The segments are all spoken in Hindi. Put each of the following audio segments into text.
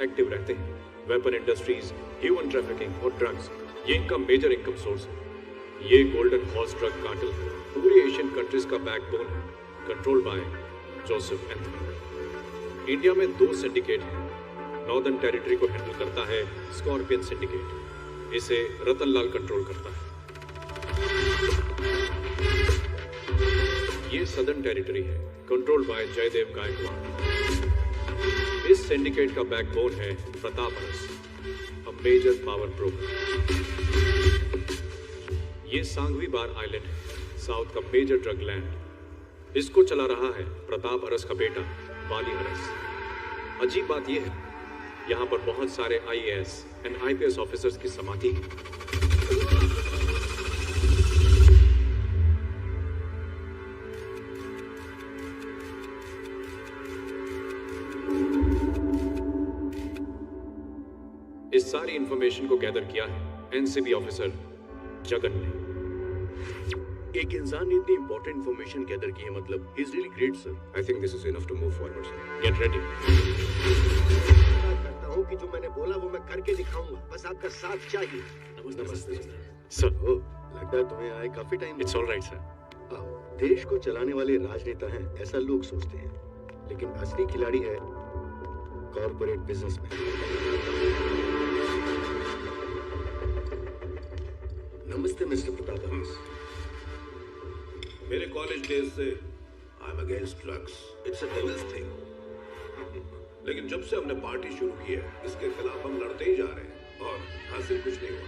एक्टिव रहते हैं। वेपन इंडस्ट्रीज, ह्यूमन ट्रैफिकिंग और ड्रग्स, ये इनका मेजर इनकम सोर्स है। ये गोल्डन हॉर्स ड्रग कार्टेल पूरी एशियन कंट्रीज का बैकबोन है, control bye Joseph Anthony. India में 2 सिंडिकेट हैं। नॉर्दर्न टेरिटरी को हैंडल करता है स्कॉर्पियन सिंडिकेट, इसे रतन लाल कंट्रोल करता है। ये सदर्न टेरिटरी है, कंट्रोल बाय जयदेव गायकवाड़। इस सिंडिकेट का बैकबोन है Pratap Aras, a major power broker. ये सांगवी बार आइलैंड है, साउथ का मेजर ड्रग लैंड। इसको चला रहा है प्रताप अरस का बेटा वाली अरस। अजीब बात यह है, यहाँ पर बहुत सारे IAS एंड IPS ऑफिसर्स की समाधि है। इस सारी इंफॉर्मेशन को गैदर किया है NCB ऑफिसर जगन ने। एक इंसान ने इतनी इंपॉर्टेंट इंफॉर्मेशन गैदर की है, मतलब he is really great sir. I think this is enough to move forward sir. Get ready. करता हूँ कि जो मैंने बोला वो मैं करके दिखाऊंगा, बस आपका साथ चाहिए। नमस्ते सर। ओ, लगता है तुम्हें आए काफी टाइम। It's alright sir. देश को चलाने वाले राजनेता हैं, ऐसा लोग सोचते हैं, लेकिन असली खिलाड़ी है कॉर्पोरेट बिजनेसमैन। नमस्ते मिस्टर प्रताप अरस। मेरे कॉलेज डेज से I am against drugs, it's a devils thing. लेकिन जब से हमने पार्टी शुरू की है, इसके खिलाफ हम लड़ते ही जा रहे हैं और हासिल कुछ नहीं हुआ।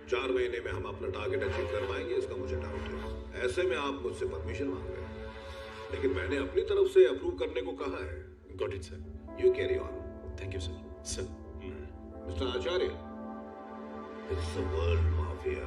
4 महीने में हम अपना टारगेट अचीव कर पाएंगे, इसका मुझे डाउट है। ऐसे में आप मुझसे परमिशन मांग रहे हैं, लेकिन मैंने अपनी तरफ से अप्रूव करने को कहा है। Got it sir. You carry on. Thank you sir. Sir. Mister Acharya, it's a world mafia.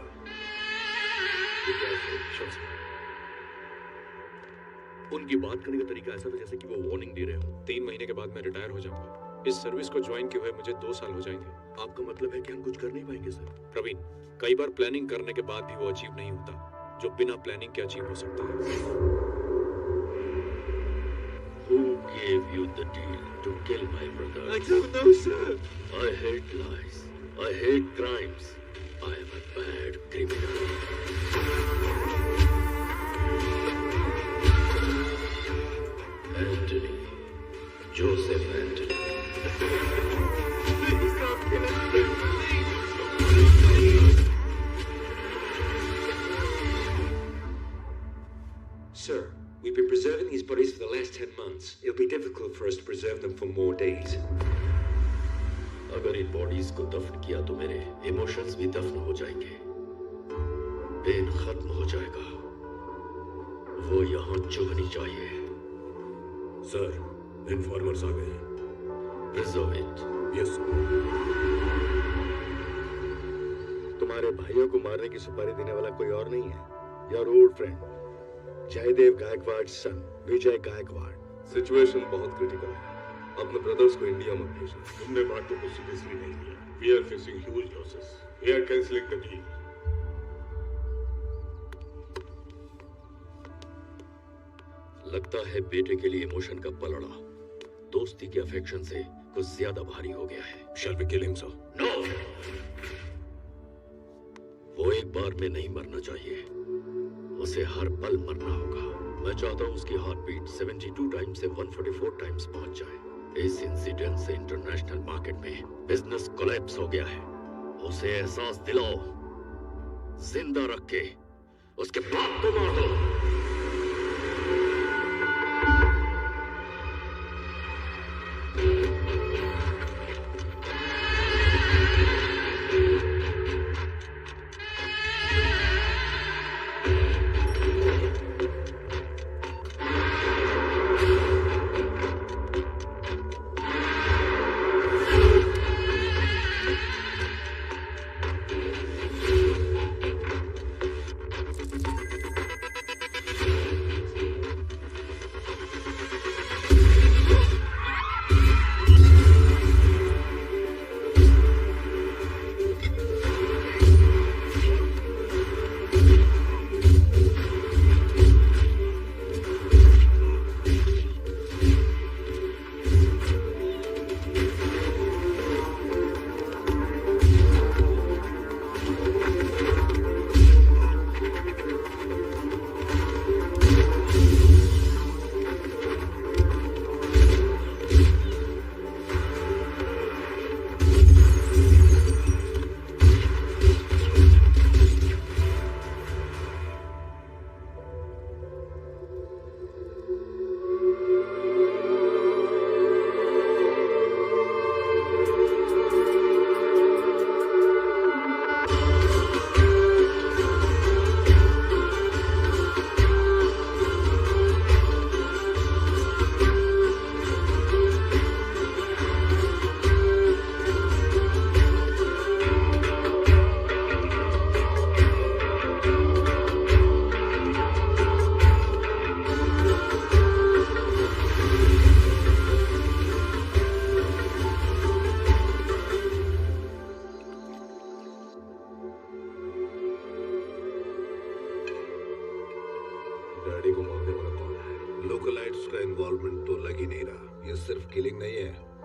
उनकी बात करने का तरीका ऐसा था जैसे कि वो वार्निंग दे रहे हो। 3 महीने के बाद मैं रिटायर हो जाऊंगा। इस सर्विस को ज्वाइन किए हुए मुझे 2 साल हो जाएंगे। आपका मतलब है कि हम कुछ कर नहीं पाएंगे सर? प्रवीण, कई बार प्लानिंग करने के बाद भी वो अचीव नहीं होता जो बिना प्लानिंग के अचीव हो सकता है। Who gave you the deal to kill my brother? I don't know, sir. I hate lies. I hate crimes. I am a bad criminal. Anthony. Joseph Anthony. Please don't kill us, please. Sir, we've been preserving these bodies for the last 10 months. It'll be difficult for us to preserve them for more days. अगर इन बॉडीज को दफन किया तो मेरे इमोशंस भी दफन हो जाएंगे, पेन खत्म हो जाएगा। वो यहाँ चुभनी चाहिए। सर, इन्फॉर्मर्स आ गए हैं। Preserve it. Yes sir. तुम्हारे भाइयों को मारने की सुपारी देने वाला कोई और नहीं है। Your old friend Jaidev Gaikwad son Vijay Gaikwad. Situation बहुत क्रिटिकल है। अपने ब्रदर्स को इंडिया मत भेजना। हमने बातों को सीरियसली नहीं लिया। We are facing huge losses. We are canceling the deal. लगता है बेटे के लिए इमोशन का पलड़ा दोस्ती के अफेक्शन से कुछ ज्यादा भारी हो गया है। Shall we kill him, sir? No, वो एक बार में नहीं मरना चाहिए, उसे हर पल मरना होगा। मैं चाहता हूँ उसकी हार्ट बीट 72 टाइम्स से 144 टाइम्स पहुंच जाए। इस इंसिडेंट से इंटरनेशनल मार्केट में बिजनेस कोलैप्स हो गया है। उसे एहसास दिलाओ, जिंदा रख के उसके बाप को मार दो।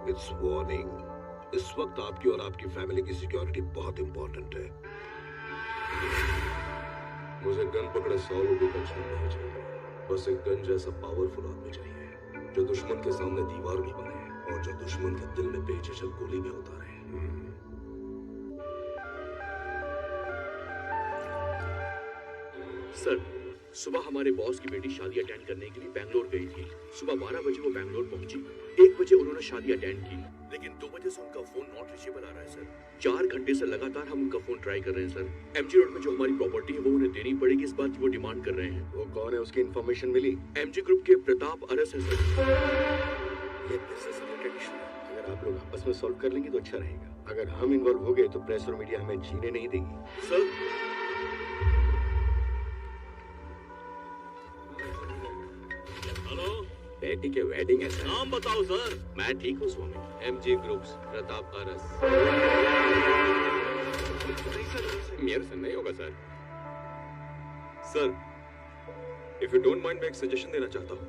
It's warning. इस वक्त आपकी और आपकी फैमिली की सिक्योरिटी बहुत इंपॉर्टेंट है। मुझे गन पकड़े 100 लोगों का झुंड नहीं चाहिए, बस एक गन जैसा पावरफुल आदमी चाहिए जो दुश्मन के सामने दीवार भी बने और जो दुश्मन के दिल में बेझिझक गोली भी उतारे। सर, सुबह हमारे बॉस की बेटी शादी अटेंड करने के लिए बैंगलोर गई थी। सुबह 12 बजे वो बैंगलोर पहुंची। 1 बजे उन्होंने शादी अटेंड की, लेकिन 2 बजे से उनका फोन नॉट रीचेबल आ रहा है सर। 4 घंटे से लगातार हम उनका फोन ट्राई कर रहे हैं सर। एमजी रोड में जो हमारी प्रॉपर्टी है वो उन्हें देनी पड़ेगी, इस बात की वो डिमांड कर रहे हैं। वो कौन है, उसकी इन्फॉर्मेशन मिली? एमजी ग्रुप के प्रताप अरस है सर। ये बिजनेस रिलेटेड इशू है, अगर आप लोग आपस में सॉल्व कर लेंगे तो अच्छा रहेगा। अगर हम इन्वॉल्व हो गए तो प्रेस और मीडिया हमें जीने नहीं देगी। सर, बेटी के वेडिंग है सर। नाम बताओ सर। मैं ठीक हूँ स्वामी। MG groups, Pratap Aras. मेरे से नहीं होगा sir. Sir, if you don't mind मैं एक सजेशन देना चाहता हूँ।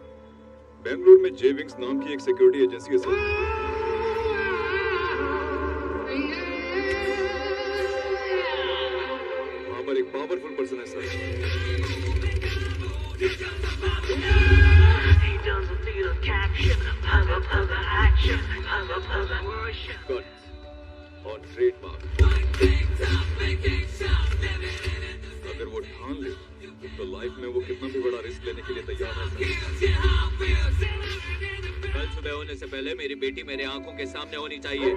बेंगलुरु में जे विंग्स नाम की एक सिक्योरिटी एजेंसी है सर। वहां पर एक पावरफुल पर्सन है सर। Got on trademark. अगर वो ठान ले तो लाइफ में वो कितना भी बड़ा रिस्क लेने के लिए तैयार है सर। कल सुबह होने से पहले मेरी बेटी मेरे आंखों के सामने होनी चाहिए।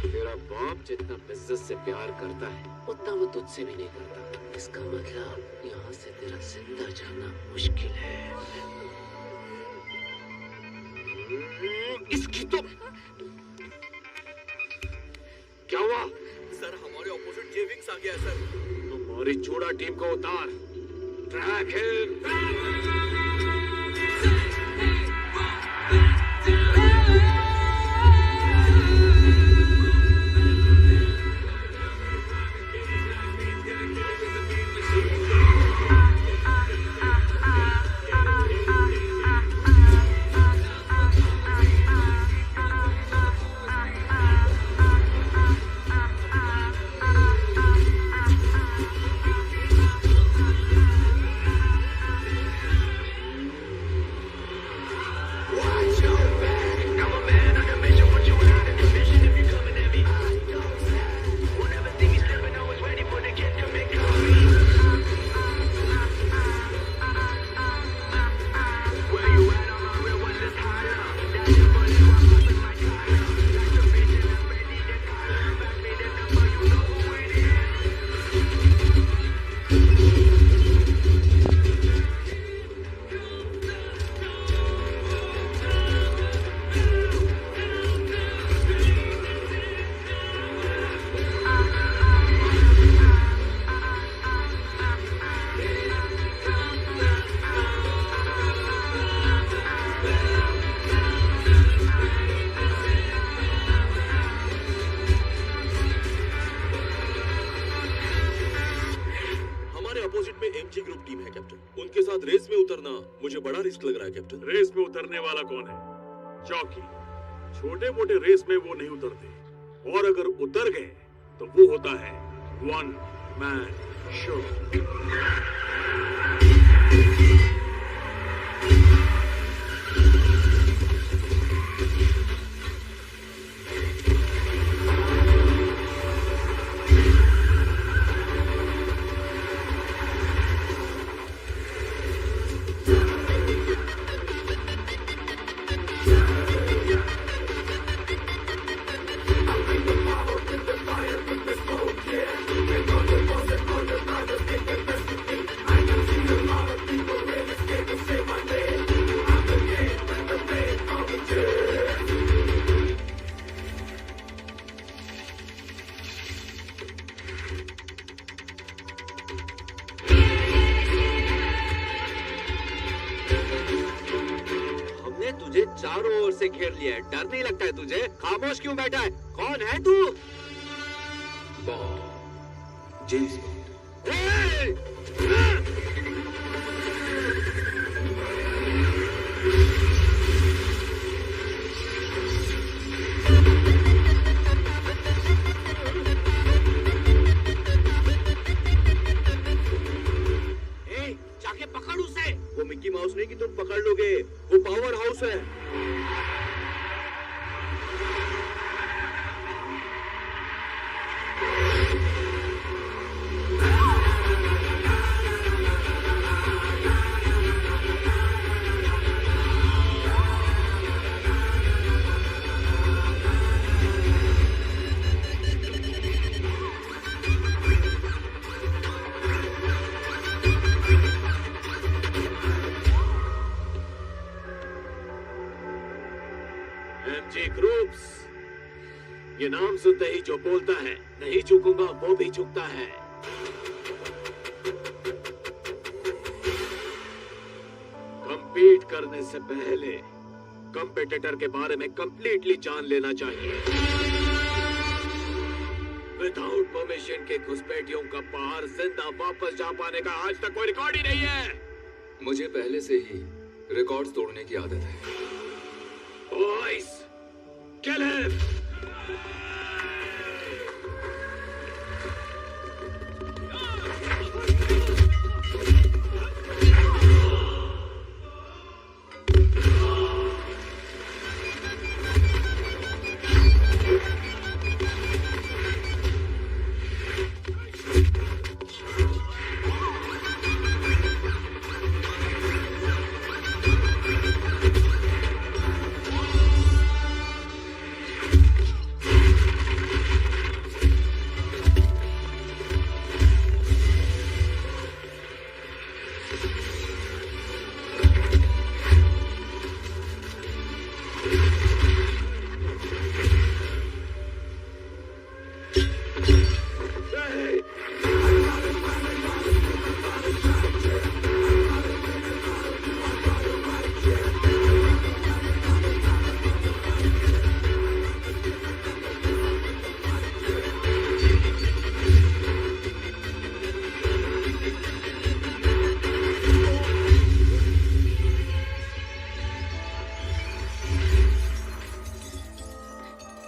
तेरा बाप जितना बिजनेस से प्यार करता है उतना वो तुझसे भी नहीं करता। इसका मतलब यहाँ से तेरा जिंदा जाना मुश्किल है। इसकी तो क्या हुआ सर, हमारे ऑपोजिट जे विंग्स आ गया सर। हमारी चूड़ा टीम को उतार। ट्रैक हिल। मुझे बड़ा रिस्क लग रहा है कैप्टन। रेस में उतरने वाला कौन है? चौकी। छोटे मोटे रेस में वो नहीं उतरते, और अगर उतर गए तो वो होता है वन मैन शो। मुझे चारों ओर से घेर लिया है। डर नहीं लगता है तुझे? खामोश क्यों बैठा है? कौन है तू? Bond, James bond. जाके पकड़ उसे। वो मिक्की माउस नहीं कि तुम पकड़ लोगे, वो पावर हाउस है। एमजी ग्रुप्स, ये नाम सुनते ही जो बोलता है नहीं झुकूंगा वो भी झुकता है। कंपीट करने से पहले कंपेटिटर के बारे में कंप्लीटली जान लेना चाहिए। विदाउट परमिशन के घुसपैठियों का बाहर जिंदा वापस जा पाने का आज तक कोई रिकॉर्ड ही नहीं है। मुझे पहले से ही रिकॉर्ड्स तोड़ने की आदत है। Boys, kill him!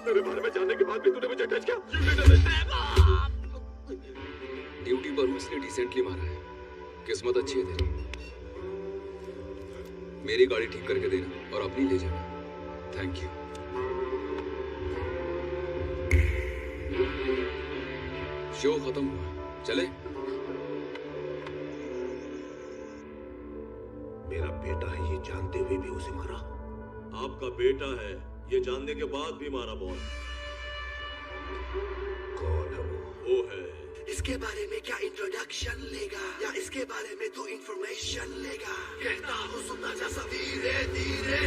मेरे बारे में जानने के बाद भी तूने मुझे टच किया। ड्यूटी पर हूँ इसलिए डिसेंटली मारा है। किस्मत अच्छी है तेरी। मेरी गाड़ी ठीक करके देना और अपनी ले जाना। Thank you. शो खत्म हुआ, चले? मेरा बेटा है ये जानते हुए भी उसे मारा। आपका बेटा है ये जानने के बाद भी मारा बॉस। कौन है वो है। इसके बारे में क्या इंट्रोडक्शन लेगा या इसके बारे में तू इंफॉर्मेशन लेगा? कहता हूँ सुनना जैसा धीरे धीरे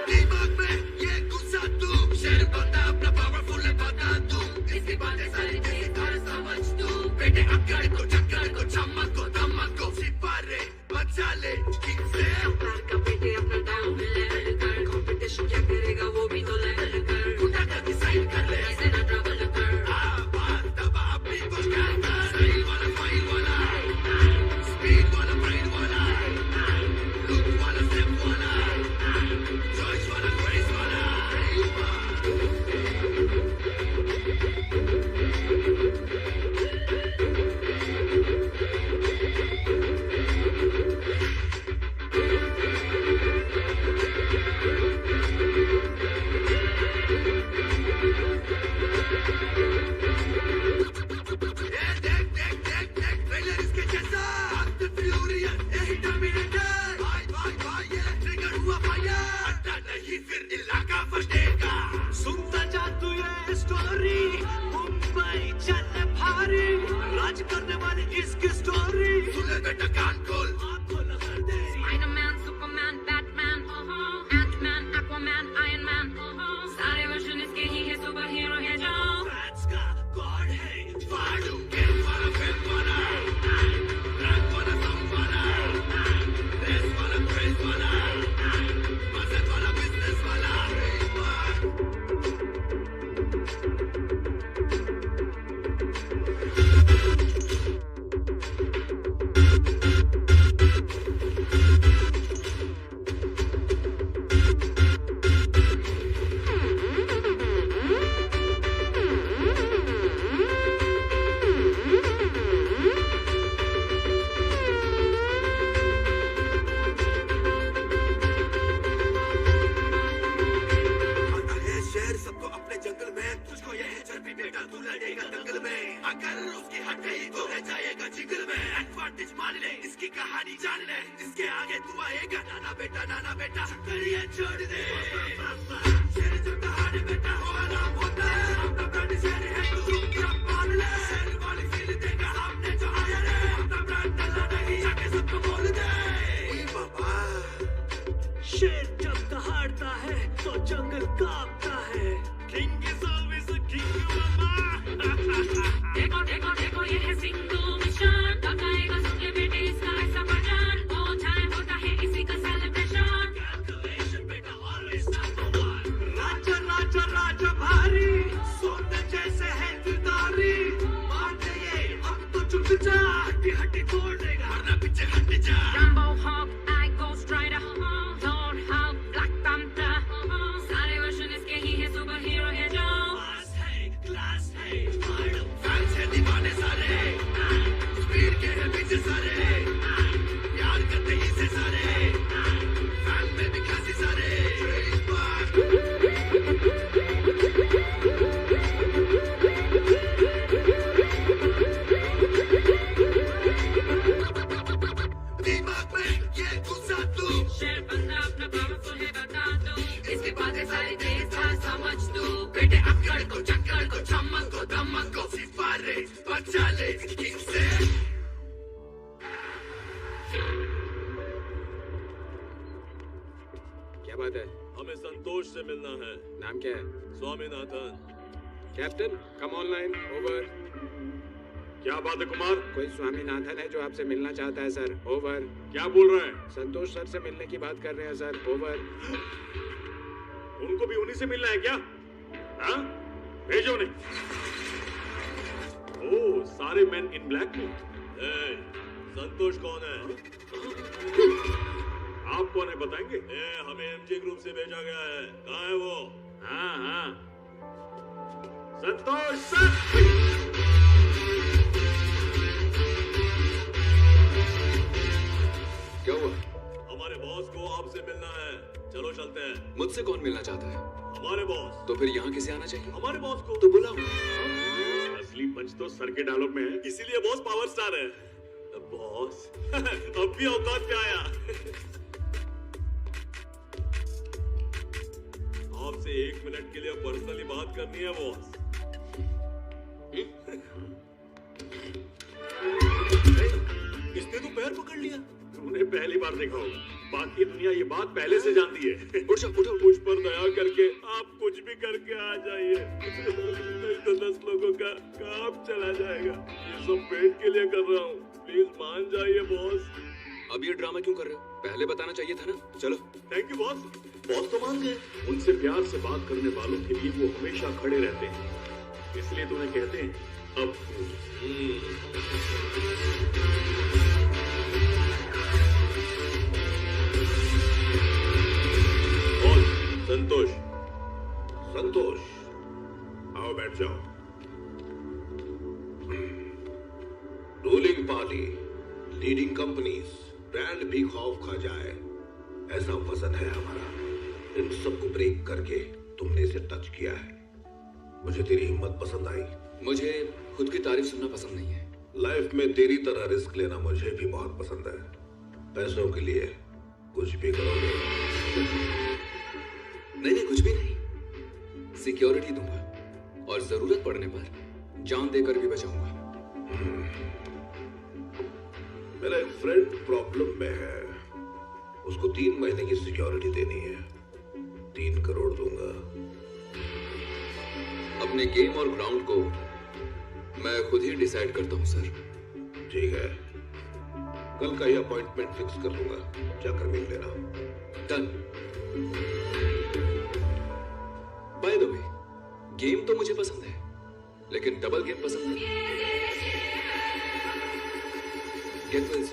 दिमाग में ये गुस्सा तू शेर बता अपना पावरफुल बता तू इसकी बातें सारी तेरी तार समझ तू बेटे अक्कड़ को चक्कर को चमक को दमक को सिपारे बचा ले ठीक से पैर का बेटे अपना डाउन लेवल कर कंपटीशन क्या करेगा वो भी तो लेवल कर गुंडा का डिसाइड कर ले ऐसे ना ट्रैवल कर बात दबा अपनी कुछ कहता स्टाइल वाला फाइल वाला स्पीड वाला प्राइड वाला लुक वाला स्टेप वाला चॉइस वाला ग्रेस वाला सुनता जा तू ये स्टोरी मुंबई चल भारी राज करने वाली इसकी स्टोरी सुने बेटा कान खोल Spider-Man, Superman, Batman, Ant-Man, Aquaman, Iron Man, सारे वर्जन इसके ही है सुपर भी बेटा तू लड़ेगा दंगल में, अगर उसकी हट गई तो रह जाएगा जिगल में। एडवांटेज मान ले, इसकी कहानी जान ले, इसके आगे तू आएगा नाना बेटा करिए छोड़ दे। शेर जब दहाड़े बेटा हो आराम होता है, अपना ब्रांड शेर है तू जब मान ले। शेर वाली फील देगा सामने जो आया रे, अपना ब्रांड डला नहीं जाके सबको बोल दे। बाबा शेर जब दहाड़ता है तो जंगल कांपता है। King is always a king, मामा। देखो ये है सिंधु मिशन, लगाएगा सुन ले बेटे इसका ऐसा भजन। All time होता है इसी का celebration। Calculation बेटा always number one। राजा भारी, सोने जैसे है दिलदारी। मान ले ये अब तो चुप जा, हड्डी तोड़ देगा वरना पीछे हट जा। Rambo Hawk, I Ghost Rider, Thor, Hulk, Black Panther, सारे वर्जन इसके ही है, सुपर हीरो है जो। मास है, क्लास है, फैंस है दीवाने सारे, स्पीड के है पीछे सारे, प्यार करते ही से सारे, फैन में भी खासी सारे। दिमाग में ये गुस्सा तू, शेर बंदा अपना पावरफुल है बता दो, इसकी बातें सारी तेज था समझ तू। बेटे अक्कड़ को चक्कर को चमक को दमक को सिपारे बचा ले किंग से। क्या बात है? हमें संतोष से मिलना है। नाम क्या है? स्वामीनाथन। कैप्टन कम ऑनलाइन, ओवर। क्या बात है कुमार? कोई स्वामीनाथन है जो आपसे मिलना चाहता है सर, ओवर। क्या बोल रहे हैं? संतोष सर से मिलने की बात कर रहे हैं सर, ओवर। उनको भी उन्हीं से मिलना है क्या? हाँ? भेजो उन्हें। ओह, सारे मैन इन ब्लैक में। ए, संतोष कौन है? आप कौन है बताएंगे? हमें एमजे ग्रुप से भेजा गया है। कहाँ है वो? हाँ। संतोष सर। क्या हुआ? हमारे बॉस को आपसे मिलना है। चलो चलते हैं। मुझसे कौन मिलना चाहता है? हमारे बॉस। तो फिर यहाँ किसे आना चाहिए? हमारे बॉस को। तो बुलाओ। असली पंच तो सर के डायलॉग में है, इसीलिए बॉस पावर स्टार है। बॉस अब भी औकात पे आया। आपसे 1 मिनट के लिए पर्सनली बात करनी है बॉस। इसने तो पैर पकड़ लिया। तूने पहली बार देखा होगा, बाकी दुनिया ये बात पहले से जानती है। उठो। मुझ पर दया करके आप कुछ भी करके आ जाइए, नहीं तो 10 लोगों का काम चला जाएगा। ये सब पेट के लिए कर रहा हूँ, प्लीज मान जाइए बॉस। अब ये ड्रामा क्यों कर रहे हो? पहले बताना चाहिए था ना। चलो। Thank you boss. बॉस तो मान गए। उनसे प्यार से बात करने वालों के लिए वो हमेशा खड़े रहते हैं, इसलिए तुम्हें कहते हैं अब। संतोष आओ बैठ जाओ। Ruling party, leading companies, brand भी खौफ खा जाए, ऐसा वजन है हमारा। इन सबको ब्रेक करके तुमने इसे टच किया है। मुझे तेरी हिम्मत पसंद आई। मुझे खुद की तारीफ सुनना पसंद नहीं है। लाइफ में तेरी तरह रिस्क लेना मुझे भी बहुत पसंद है। पैसों के लिए कुछ भी करोगे? नहीं, कुछ भी नहीं। सिक्योरिटी दूंगा और जरूरत पड़ने पर जान देकर भी बचाऊंगा। मेरा एक फ्रेंड प्रॉब्लम में है, उसको 3 महीने की सिक्योरिटी देनी है। 3 करोड़ दूंगा। अपने गेम और ग्राउंड को मैं खुद ही डिसाइड करता हूं सर। ठीक है, कल का ही अपॉइंटमेंट फिक्स कर दूंगा, जाकर मिल लेना। Done. By the way, game तो मुझे पसंद है, लेकिन डबल गेम पसंद है। Get well.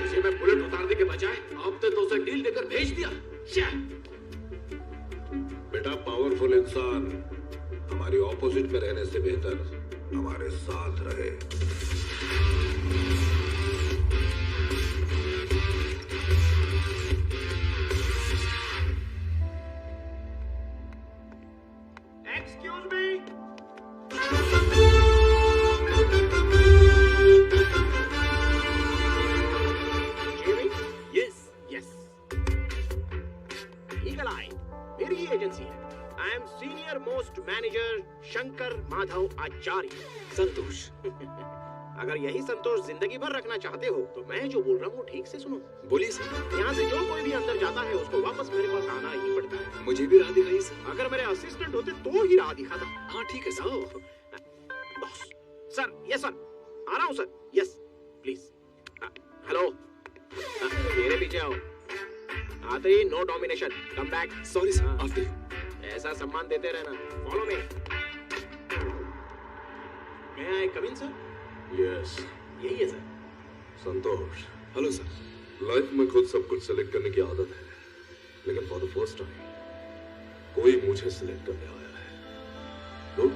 इसे मैं बुलेट उतारने के बजाय आपने तो उसे डील देकर भेज दिया। बेटा, पावरफुल इंसान हमारी ऑपोजिट में रहने से बेहतर हमारे साथ रहे। Excuse me. Jamie? Yes. Eagle Eye, मेरी ही एजेंसी है. I am senior most manager Shankar Madhav Acharya. Santosh. अगर यही संतोष जिंदगी भर रखना चाहते हो तो मैं जो बोल रहा हूँ ठीक से सुनो. बोलिए सर. यहाँ से जो कोई भी अंदर जाता है उसको वापस मेरे पास आना ही पड़ता है. मुझे भी राह दिखाइए सर. अगर मेरे असिस्टेंट होते तो ही राह दिखाता. हाँ ठीक है sir. Boss. Sir, yes sir. आ रहा हूँ सर. Yes please. हेलो. मेरे पीछे आओ. आते ही no domination. Come back. Sorry sir. After you. ऐसा सम्मान देते रहना. Follow me. May I come in sir? Yes. यही है sir. Santosh. Hello sir. Life में खुद सब कुछ सेलेक्ट करने की आदत है, लेकिन फॉर द फर्स्ट टाइम कोई मुझे सिलेक्ट करने आया है. Good.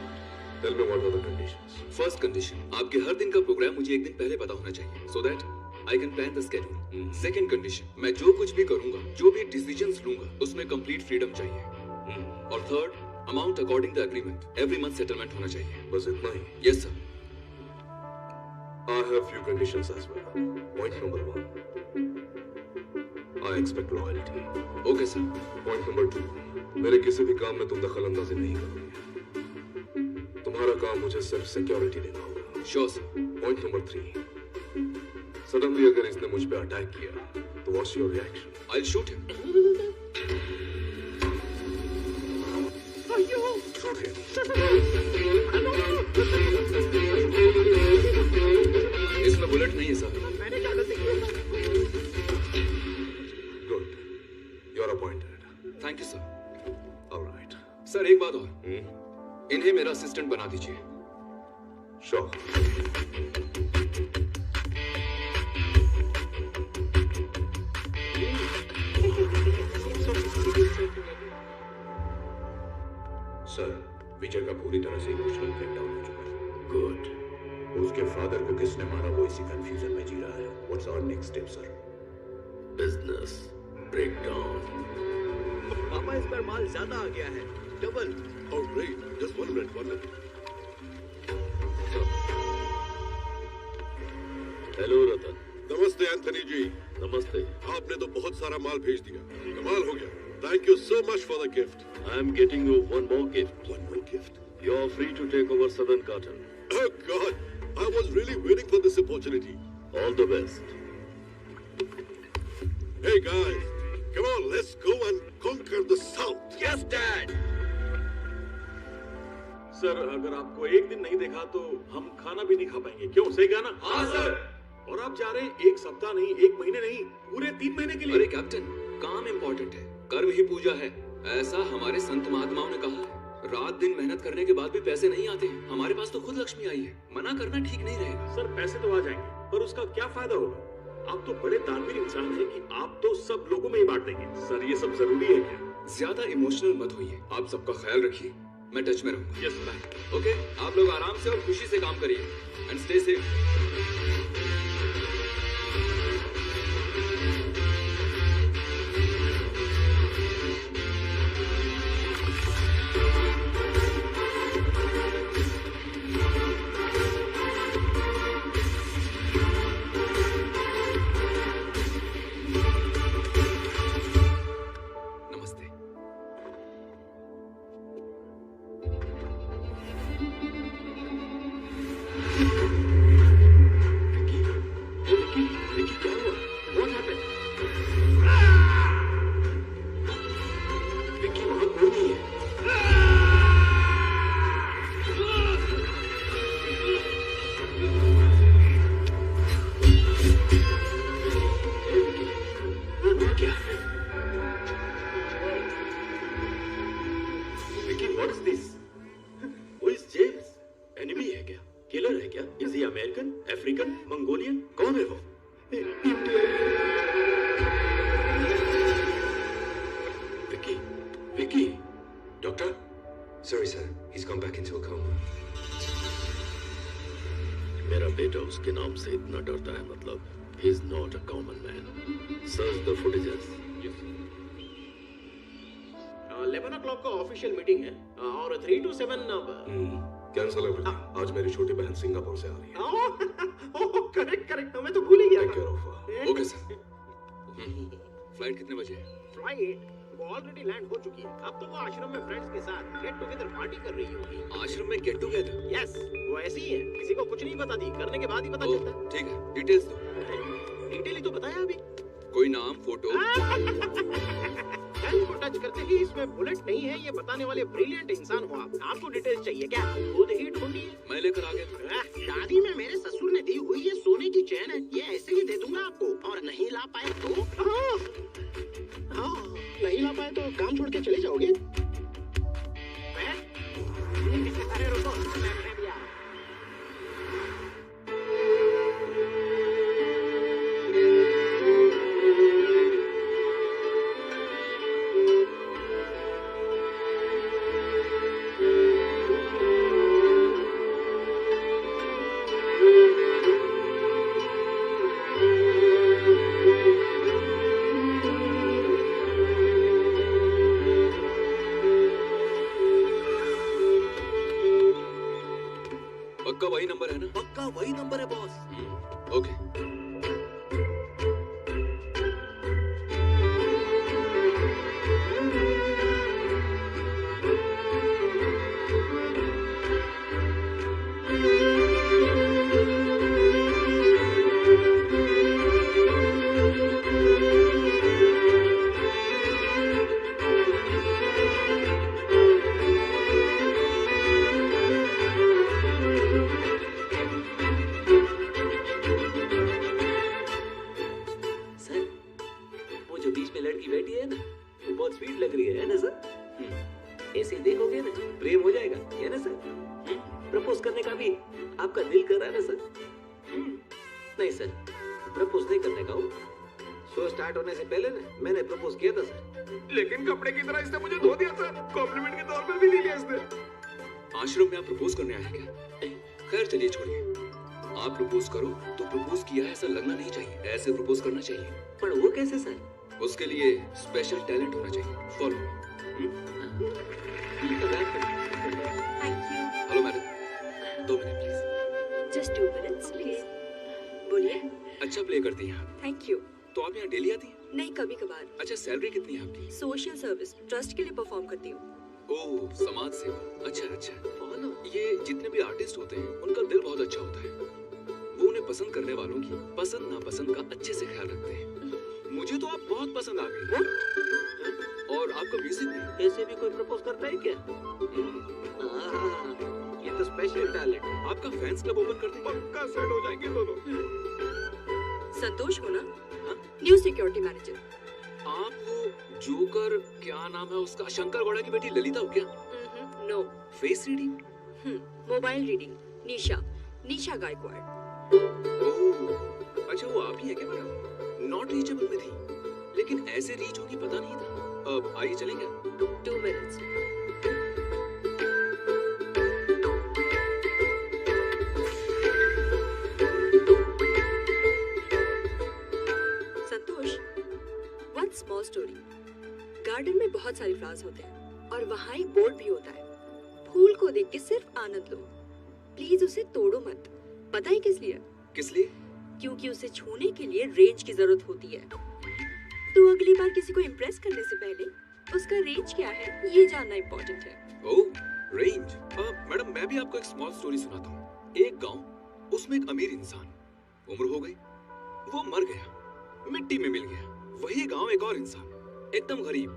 Tell me what are the conditions. First condition, आपके हर दिन का प्रोग्राम मुझे एक दिन पहले पता होना चाहिए, so that I can plan the schedule. Second condition, मैं जो कुछ भी करूंगा, जो भी डिसीजंस लूंगा, उसमें कंप्लीट फ्रीडम चाहिए. और third, amount according the agreement, every month settlement होना चाहिए. बस इतना ही? Yes sir. I have few conditions as well. Point number 1, I expect loyalty. Okay sir. Point number 2, मेरे किसी भी काम में तुम दखल अंदाजी नहीं करोगे. तुम्हारा काम मुझे सिर्फ सिक्योरिटी देना होगा. Sure sir. Point number 3, suddenly अगर इसने मुझ पे अटैक किया तो what's your reaction? I'll shoot him. Shoot him. इसमें बुलेट नहीं है सर. मैंने क्या गलती की? Good. You're appointed. Thank you sir. All right. Sir एक बात और, इन्हें मेरा असिस्टेंट बना दीजिए. Sure. सर, विजय का पूरी तरह से इमोशनल ब्रेकडाउन हो चुका है. Good. उसके फादर को किसने मारा वो इसी कंफ्यूजन में जी रहा है. What's our next step, sir? Business breakdown. पापा इस बार माल ज्यादा आ गया है. Double. Oh great. Just one minute. Hello Ratan. नमस्ते एंथनी जी. नमस्ते. आपने तो बहुत सारा माल भेज दिया. कमाल हो गया. Thank you so much for the gift. I am getting you one more gift. One more gift? You are free to take over Southern Cotton. Oh God, I was really waiting for this opportunity. All the best. Hey guys, come on, let's go and conquer the South. Yes, Dad. Sir, अगर आपको एक दिन नहीं देखा तो हम खाना भी नहीं खा पाएंगे. क्यों? सही कहा ना? हाँ सर. और आप जा रहे हैं एक सप्ताह नहीं, एक महीने नहीं, पूरे 3 महीने के लिए. अरे कैप्टन, काम इम्पोर्टेंट है, कर्म ही पूजा है, ऐसा हमारे संत महात्माओं ने कहा है. रात दिन मेहनत करने के बाद भी पैसे नहीं आते. हमारे पास तो खुद लक्ष्मी आई है. मना करना ठीक नहीं रहेगा. सर, पैसे तो आ जाएंगे, पर उसका क्या फायदा होगा? आप तो बड़े दानवीर इंसान हैं कि आप तो सब लोगों में ही बांट देंगे. सर, ये सब जरूरी है क्या? ज्यादा इमोशनल मत होइए. आप सबका ख्याल रखिए. मैं टच में रहूंगा. Yes sir. ओके, आप लोग आराम से और खुशी से काम करिए. And stay safe. Sorry, sir. He's gone back into a coma. मेरा बेटा उसके नाम से इतना डरता है, मतलब he is not a common man. Search the footages. 11 o'clock का ऑफिशियल मीटिंग है और 3 to 7 कैंसल एवरीथिंग। आज मेरी छोटी बहन सिंगापुर से आ रही है। करेक्ट मैं तो भूल ही गया take care of. Okay sir. Flight कितने बजे है? फ्लाइट वो ऑलरेडी लैंड हो चुकी है। अब तो वो आश्रम में फ्रेंड्स के साथ गेट टुगेदर पार्टी कर रही होगी। आश्रम में गेट टुगेदर? यस, वो ऐसी ही है, किसी को कुछ नहीं बताती, करने के बाद ही पता चलता है। ठीक है, डिटेल्स दो। डिटेल ही तो बताया अभी। कोई नाम, फोटो? गन को टच करते ही इसमें बुलेट नहीं है, ये बताने वाले ब्रिलियंट इंसान हो आप। आपको डिटेल्स चाहिए क्या? खुद ही ढूंढिए। मैं लेकर आ गया। शादी में मेरे ससुर ने दी हुई ये सोने की चैन है, ये ऐसे ही दे दूंगा आपको। और नहीं ला पाए तो नहीं ला पाए तो काम छोड़ के चले जाओगे? अरे रुको, मैं भी आ रहा हूं। पक्का वही नंबर है ना? पक्का वही नंबर है बॉस। ओके। ऐसे देखोगे ना प्रेम हो जाएगा, है ना सर? प्रपोज करने का भी आपका दिल कर रहा है ना सर? नहीं सर, प्रपोज नहीं करने का हूँ। शो स्टार्ट होने से पहले ना मैंने प्रपोज किया था सर, लेकिन कपड़े की तरह इसने मुझे धो दिया सर। कॉम्प्लीमेंट के तौर पर भी नहीं लिया इसने। आश्रम में आप प्रपोज करने आए हैं क्या? खैर चलिए छोड़िए। आप प्रपोज करो तो प्रपोज किया है ऐसा लगना नहीं चाहिए, ऐसे प्रपोज करना चाहिए। पर वो कैसे सर? उसके लिए स्पेशल टैलेंट होना चाहिए। Follow me. Hello madam, 2 minute please. Just 2 minutes please. बोलिए। अच्छा प्ले करती हैं आप। Thank you. तो आप यहाँ डेली आती हैं? नहीं, कभी कभार। अच्छा, सैलरी कितनी है आपकी? सोशल सर्विस ट्रस्ट के लिए परफॉर्म करती हूँ। ओह, समाज सेवा। अच्छा अच्छा। फॉलो। ये जितने भी आर्टिस्ट होते हैं उनका दिल बहुत अच्छा होता है। वो उन्हें पसंद करने वालों की पसंद नापसंद का अच्छे से ख्याल रखते हैं। मुझे तो आप बहुत पसंद आ गई। और आपका म्यूजिक भी। ऐसे भी कोई प्रपोज करता है क्या? ये तो स्पेशल टैलेंट। आपका फैंस क्लब ओपन कर दें? पक्का सेट हो जाएंगे दोनों। संतोष हो ना? New security manager. आप वो जोकर, क्या नाम है उसका, शंकर गौड़ा की बेटी ललिता हो क्या? No. Face reading? Mobile reading. Nisha Gaikwad. Oh, अच्छा वो आप ही है क्या मैडम? नॉट रीचेबल में थी, लेकिन ऐसे रीच होगी पता नहीं था। अब आइए चलेंगे। 2 minutes। संतोष, वन स्मॉल स्टोरी। गार्डन में बहुत सारे फ्लावर्स होते हैं और वहाँ एक बोर्ड भी होता है। फूल को देख के सिर्फ आनंद लो, प्लीज उसे तोड़ो मत। पता है किस लिए? किस लिए? क्योंकि उसे छूने के लिए रेंज की जरूरत होती है। तो अगली बार किसी को इम्प्रेस करने से पहले उसका रेंज क्या है ये जानना इम्पोर्टेंट है। ओह, रेंज। मैडम मैं भी आपको एक स्मॉल स्टोरी सुनाता हूँ। एक गांव, उसमें एक अमीर इंसान, उम्र हो गई, वो मर गया, मिट्टी में मिल गया। वही गांव एक और इंसान, एकदम गरीब,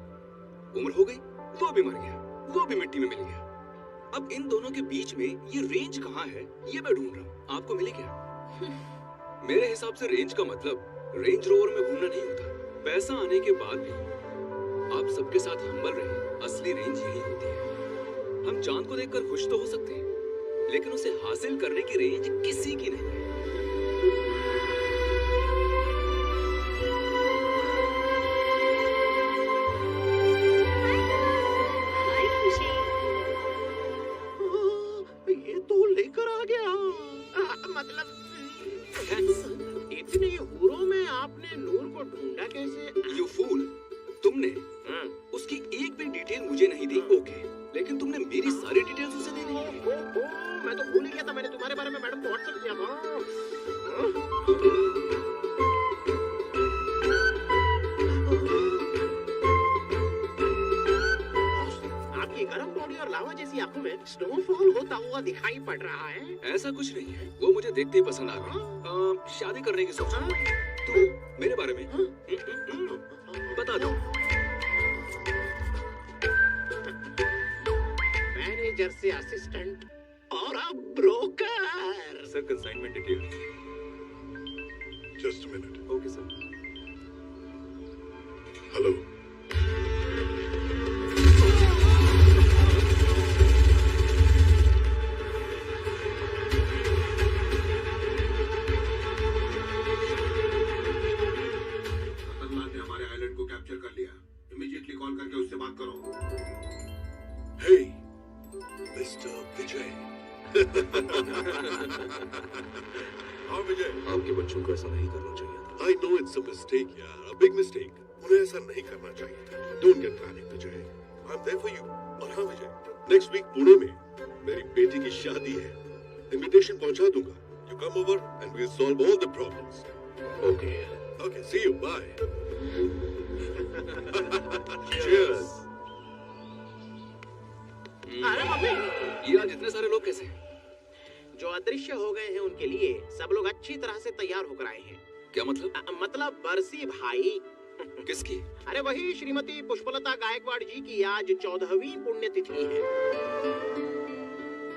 उम्र हो गई, वो भी मर गया, वो भी मिट्टी में मिल गया। अब इन दोनों के बीच में ये रेंज कहाँ है ये मैं ढूंढ रहा हूँ। आपको मिली क्या? मेरे हिसाब से रेंज का मतलब रेंज रोवर में घूमना नहीं होता। पैसा आने के बाद भी आप सबके साथ हम्बल रहे, असली रेंज यही होती है। हम चांद को देखकर खुश तो हो सकते हैं, लेकिन उसे हासिल करने की रेंज किसी की नहीं है। ये तो लेकर आ गया। मतलब इतने हूरों में आपने नूर को ढूंढा कैसे? You fool, तुमने उसकी एक भी डिटेल मुझे मेरी सारी डिटेल्स उसे देनी है। मैं तो भूल ही गया था, मैंने तुम्हारे बारे में मैडम को व्हाट्सएप किया था। आपकी गर्म बॉडी और लावा जैसी आंखों में स्नोफॉल होता हुआ दिखाई पड़ रहा है। ऐसा कुछ नहीं है, वो मुझे देखते ही पसंद आ गई। शादी करने की सोच रहा हूं। तो मेरे बारे में बता दो। मैनेजर से असिस्टेंट और अब broker. Sir consignment detail. Just a minute. Okay sir. Hello. आतंकवाद ने हमारे आइलैंड को कैप्चर कर लिया। इमीडिएटली कॉल करके उससे बात करो। हे मिस्टर विजय। हाँ विजय। आपके बच्चों को ऐसा नहीं करना चाहिए था। I know it's a mistake यार, a big mistake. उन्हें ऐसा नहीं करना चाहिए था। Don't get panic Vijay. I'm there for you. और हाँ विजय, next week पुणे में मेरी बेटी की शादी है। Invitation पहुंचा दूंगा। You come over and we'll solve all the problems. Okay. Okay, see you. Bye. Cheers. अरे मम्मी, ये आज इतने सारे लोग कैसे हैं? जो अदृश्य हो गए हैं उनके लिए सब लोग अच्छी तरह से तैयार होकर आए हैं। क्या मतलब? मतलब बरसी भाई। किसकी? अरे वही श्रीमती पुष्पलता गायकवाड़ जी की आज 14वीं पुण्यतिथि है।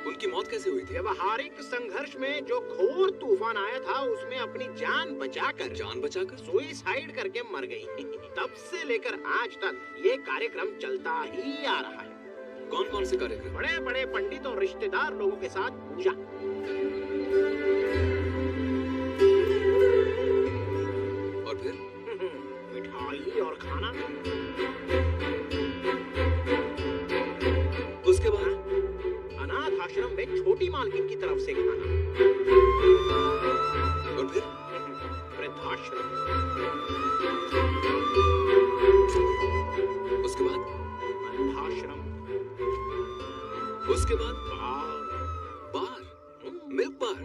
उनकी मौत कैसे हुई थी? व्यवहारिक संघर्ष में जो घोर तूफान आया था उसमें अपनी जान बचाकर सुइसाइड करके मर गई। तब से लेकर आज तक ये कार्यक्रम चलता ही आ रहा है। कौन कौन से कार्यक्रम? बड़े बड़े पंडित और रिश्तेदार लोगों के साथ पूजा। और फिर मिठाई और खाना। उसके बाद अनाथ आश्रम में छोटी मालकिन की तरफ से खाना। और फिर वृद्धाश्रम। उसके बाद अनाथाश्रम। उसके बाद बार मिल्क बार।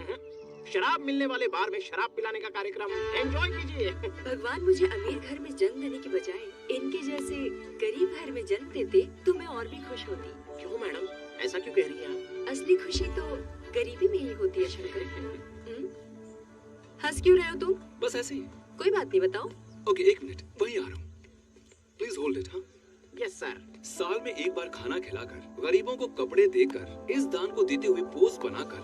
शराब मिलने वाले बार में शराब पिलाने का कार्यक्रम। एंजॉय कीजिए। भगवान मुझे अमीर घर में जन्म देने की बजाय इनके जैसे गरीब घर में जन्म देते तो मैं और भी खुश होती। क्यों मैडम, ऐसा क्यों कह रही हैं आप? असली खुशी तो गरीबी में ही होती है शंकर। हंस क्यों रहे हो तुम? बस ऐसे ही। कोई बात नहीं, बताओ। ओके, एक मिनट, वहीं आ रहा हूँ। Please hold it. हाँ यस सर। साल में एक बार खाना खिलाकर, गरीबों को कपड़े देकर, इस दान को देते हुए पोस्ट बनाकर,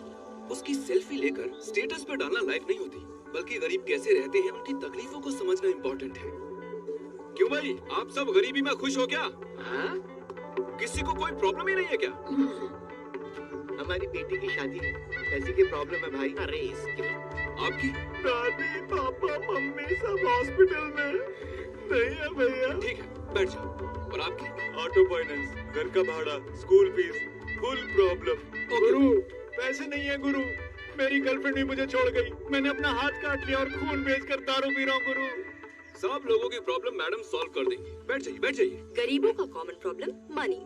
उसकी सेल्फी लेकर स्टेटस पर डालना लाइफ नहीं होती, बल्कि गरीब कैसे रहते हैं उनकी तकलीफों को समझना इम्पोर्टेंट है। क्यों भाई, आप सब गरीबी में खुश हो क्या? किसी को कोई प्रॉब्लम ही नहीं है क्या? हमारी बेटी की शादी है, पैसे की प्रॉब्लम है भाई। अरे इसकी आपकी? दादी, पापा, मम्मी सब हॉस्पिटल में नहीं है भैया। ठीक है, बैठ जाओ। और आपकी? ऑटो फाइनेंस, घर का भाड़ा, स्कूल फीस, फुल प्रॉब्लम। गुरु, पैसे नहीं है गुरु। मेरी गर्लफ्रेंड भी मुझे छोड़ गई। मैंने अपना हाथ काट लिया और खून बेचकर दारू पी रहा हूँ गुरु। सब लोगों की प्रॉब्लम मैडम सॉल्व कर देंगी। बैठ जाइए, बैठ जाइए। गरीबों का कॉमन प्रॉब्लम मनी,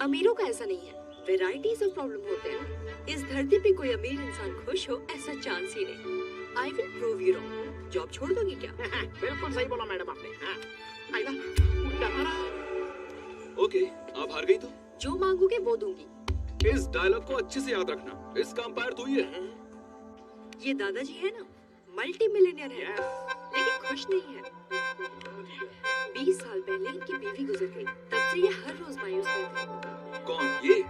अमीरों का ऐसा नहीं है। वेराइटीज ऑफ प्रॉब्लम होते हैं। इस धरती पे कोई अमीर इंसान खुश हो ऐसा चांस ही नहीं। I will prove you wrong. Job छोड़ दोगी क्या? बिल्कुल सही बोला मैडम आपने। ओके, आप हार गई तो जो मांगोगे वो दूंगी। इस डायलॉग को अच्छे से याद रखना। इसका अंपायर तू ही है। ये दादाजी है ना, मल्टी मिलियनियर है, लेकिन खुश नहीं है। 20 साल पहले इनकी बीवी गुजर गई, तब से ये हर रोज मायूस रहते हैं। कौन ये?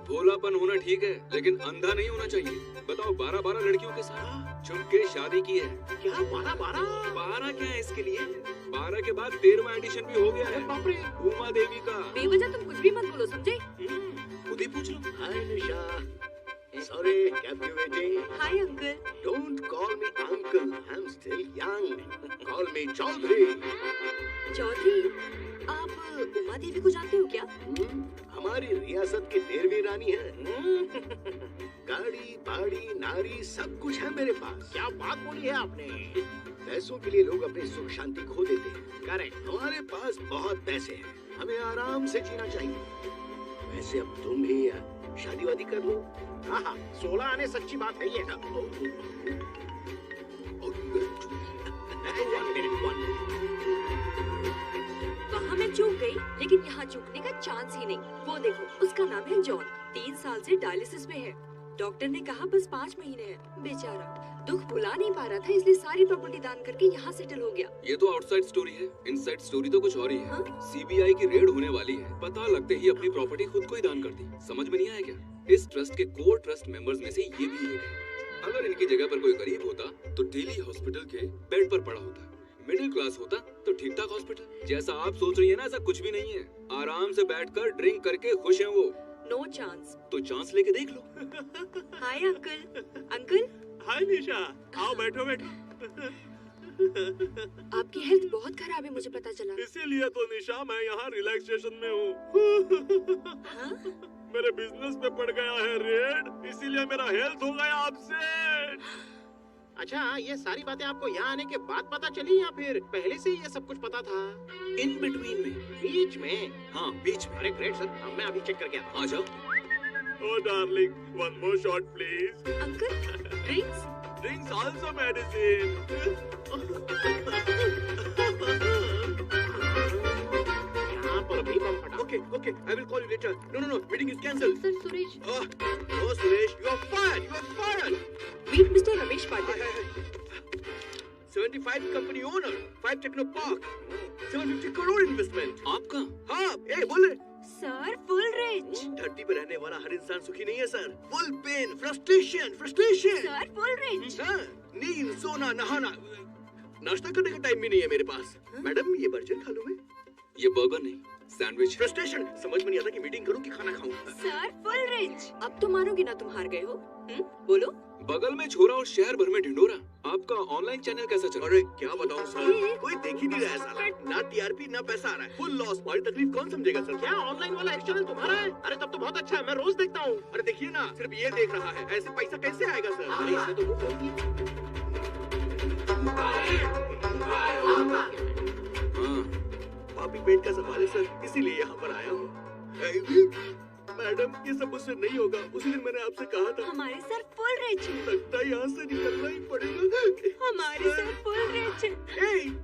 भोलापन होना ठीक है, लेकिन अंधा नहीं होना चाहिए। बताओ, 12 लड़कियों के साथ छुप के शादी की है। क्या 12 क्या है इसके लिए? 12 के बाद 13वां एडिशन भी हो गया है। उमा देवी का। बेवजह तुम कुछ भी मत बोलो, समझे? खुद ही पूछ लो। हाय निशा, sorry kept you waiting. Hi uncle. Don't call me uncle, I'm still young. Call me Chaudhary. Chaudhary, आप उमा देवी को जानते हो क्या? हमारी रियासत की 13वीं रानी है। गाड़ी, बाड़ी, नारी सब कुछ है मेरे पास। क्या बात बोली है आपने? पैसों के लिए लोग अपनी सुख शांति खो देते हैं। करेक्ट। हमारे पास बहुत पैसे हैं, हमें आराम से जीना चाहिए। वैसे अब तुम भी शादी वादी कर लो। हाँ, 16 आने सच्ची बात है ये। वहाँ मैं चूक गई, लेकिन यहाँ चूकने का चांस ही नहीं। वो देखो, उसका नाम है जॉन। 3 साल से डायलिसिस में है। डॉक्टर ने कहा बस 5 महीने हैं। बेचारा दुख भुला नहीं पा रहा था, इसलिए सारी प्रॉपर्टी दान करके यहाँ सेटल हो गया। ये तो आउटसाइड स्टोरी है, इनसाइड स्टोरी तो कुछ और ही है। सीबीआई की रेड होने वाली है, पता लगते ही अपनी प्रॉपर्टी खुद को ही दान कर दी। समझ में नहीं आया क्या? इस ट्रस्ट के कोर ट्रस्ट मेंबर्स में से ये भी एक है। अगर इनकी जगह पर कोई गरीब होता तो डेली हॉस्पिटल के बेड पर पड़ा होता। मिडिल क्लास होता तो ठीक ठाक हॉस्पिटल। जैसा आप सोच रही है ना, ऐसा कुछ भी नहीं है। आराम से बैठकर ड्रिंक करके खुश हैं वो। No chance. तो चांस लेके देख लो। Hi uncle. अंकल। हाय निशा, आओ बैठो बैठो। आपकी हेल्थ बहुत खराब है, मुझे पता चला। इसीलिए तो निशा मैं यहाँ रिलैक्सेशन में हूँ। मेरे बिजनेस पे पड़ गया है रेड, इसीलिए मेरा हेल्थ हो गया अपसेट। अच्छा, ये सारी बातें आपको यहाँ आने के बाद पता चली या फिर पहले से ये सब कुछ पता था? इन बिटवीन में। बीच में? हाँ, बीच में। अरे ग्रेट सर, अब मैं अभी चेक करके आता हूँ। आ जाओ। Oh darling, one more shot please. Uncle, drinks? Drinks also medicine. यहाँ पर भी बम फटा। Okay, I will call you later. No, meeting is cancelled. Sir, Suresh. Oh, Suresh, you are fired. Meet Mr. Ramesh Patil. 75 company owner, 5 Techno Park, 750 crore investment. आपका? हाँ, बोले। Sir, full rich. धरती पर रहने वाला हर इंसान सुखी नहीं है sir. Full pain, frustration. Sir, full rich. हाँ, नींद, सोना, नहाना, नाश्ता करने का टाइम भी नहीं है मेरे पास। मैडम, ये बर्गर खा लूं मैं? ये बर्गर नहीं, सैंडविच। फ्रस्ट्रेशन, समझ में नहीं आता कि मीटिंग करूं कि खाना खाऊं। Sir, full rich. अब तो मानोगे ना, तुम हार गए हो। बोलो। बगल में छोरा और शहर भर में ढिंडोरा। आपका ऑनलाइन चैनल कैसा चल रहा है? अरे क्या बताऊं सर, कोई देख ही नहीं रहा है साला। ना टीआरपी ना पैसा आ रहा है। Full loss. हमारी तकलीफ कौन समझेगा सर? क्या ऑनलाइन वाला एक चैनल तुम्हारा है? अरे तब तो बहुत अच्छा है, मैं रोज देखता हूँ। अरे देखिए ना, सिर्फ ये देख रहा है, ऐसे पैसा कैसे आएगा सर? अरे इससे तो मुंह खोल हाँ, पापी पेट का सवाल है सर, इसीलिए यहाँ पर आया हूँ। मैडम, ये सब मुझसे नहीं होगा। उस दिन मैंने आपसे कहा था। हमारे सर फुल रिच। लगता है यहाँ से निकलना ही पड़ेगा। हमारे सर फुल रिच।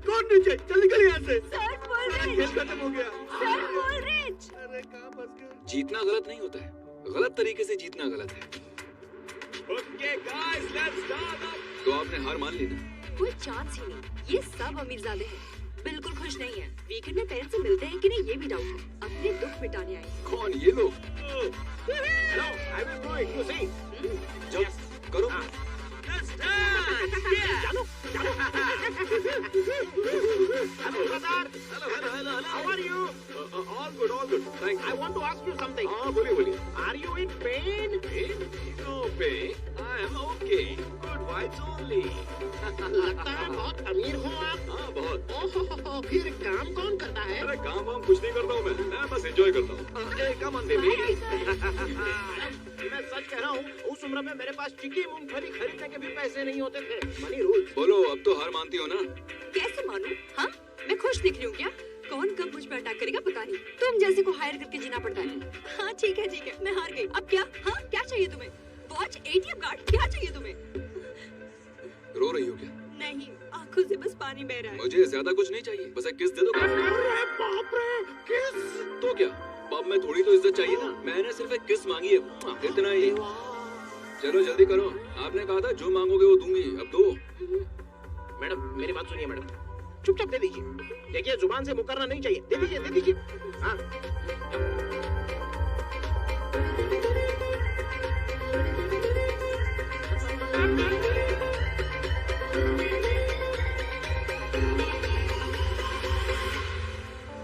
कौन रिच है? चल निकल यहाँ से। Sir full rich. खेल खत्म हो गया। Sir full rich. अरे कहाँ फंस गए? जीतना गलत नहीं होता है, गलत तरीके से जीतना गलत है। Okay guys, let's start up. तो आपने हार मान ली ना? कोई चांस ही नहीं। ये सब अमीरजादे हैं, बिल्कुल खुश नहीं है। वीकेंड में पेरेंट्स से मिलते हैं कि नहीं, ये भी डाउट है। अपने दुख मिटाने आए। कौन ये लोग? Hello, I will do it. You see? Yes. करो। Let's dance. Yeah. चलो. Hello, brother. Hello. How are you? All good. Thank you. I want to ask you something. हाँ, बोलिए। Are you in pain? No pain. I am okay. Good vibes only. लगता है बहुत अमीर हो आप। हाँ, बहुत। ओह, फिर काम कौन करता है? अरे काम वाम कुछ नहीं करता हूँ मैं बस एंजॉय करता हूँ। Come on baby. मैं सच कह रहा हूँ, उस उम्र में मेरे पास चिकी मूंगफली खरीदने के भी पैसे नहीं होते थे। Money rules. बोलो, अब तो हार मानती हो ना? कैसे मानूं? हाँ, मैं खुश दिख रही हूँ क्या? कौन कब मुझ पे अटैक करेगा पता नहीं। तुम जैसे को हायर करके जीना पड़ता है। हाँ ठीक है, मैं हार गई। अब क्या? हाँ, क्या चाहिए तुम्हें? वॉच, ATM कार्ड, क्या चाहिए तुम्हें? रो रही हो क्या? नहीं, आंखों से बस पानी बह रहा है। मुझे ज्यादा कुछ नहीं चाहिए, बस एक किस दे दो। अरे बाप रे, किस? तो क्या, पब में थोड़ी तो इज्जत चाहिए ना। मैंने सिर्फ एक किस मांगी है, इतना ही। चलो जल्दी करो, आपने कहा था जो मांगोगे वो दूंगी। अब दो। मैडम, मेरी बात सुनिए मैडम, चुपचाप दे दीजिए। देखिए, जुबान से मुकरना नहीं चाहिए। दे दीजिए। हाँ।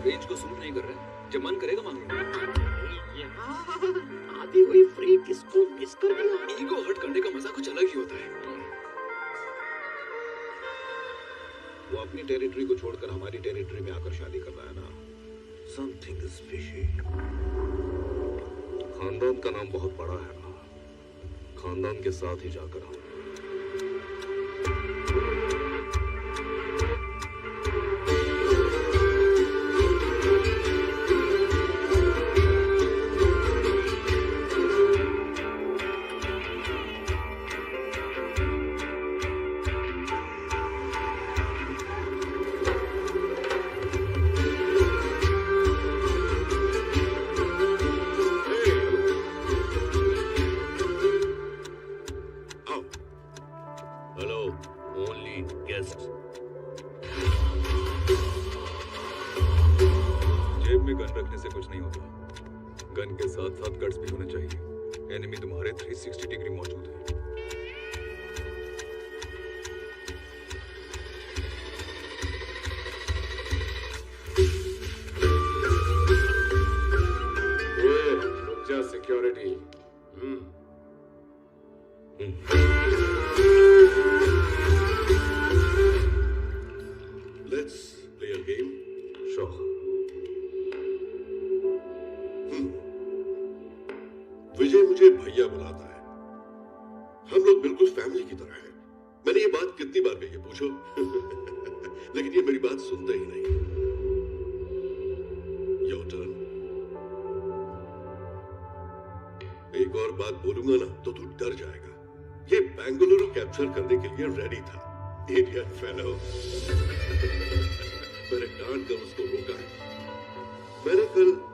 रेंज को सूट नहीं कर रहा, जब मन करेगा मांग लो। आती हुई फ्री किसको मिस कर दिया। ईगो हर्ट करने का मजा कुछ अलग ही होता है। वो अपनी टेरिटरी को छोड़कर हमारी टेरिटरी में आकर शादी कर रहा है ना। Something is fishy. खानदान का नाम बहुत बड़ा है ना, खानदान के साथ ही जाकर हम। के साथ साथ गट्स भी होने चाहिए। एनिमी तुम्हारे 360 डिग्री मौजूद है। Security let's play a game. Sure. Vijay मुझे भैया बुलाता है। हम लोग बिल्कुल फैमिली की तरह हैं। मैंने ये बात कितनी बार कही है पूछो। लेकिन ये मेरी बात सुनते ही नहीं। Your turn. एक और बात बोलूंगा ना तो तू डर जाएगा। ये बेंगलुरु कैप्चर करने के लिए रेडी था। Idiot fellow. मैंने डांट कर उसको रोका है। मैंने कल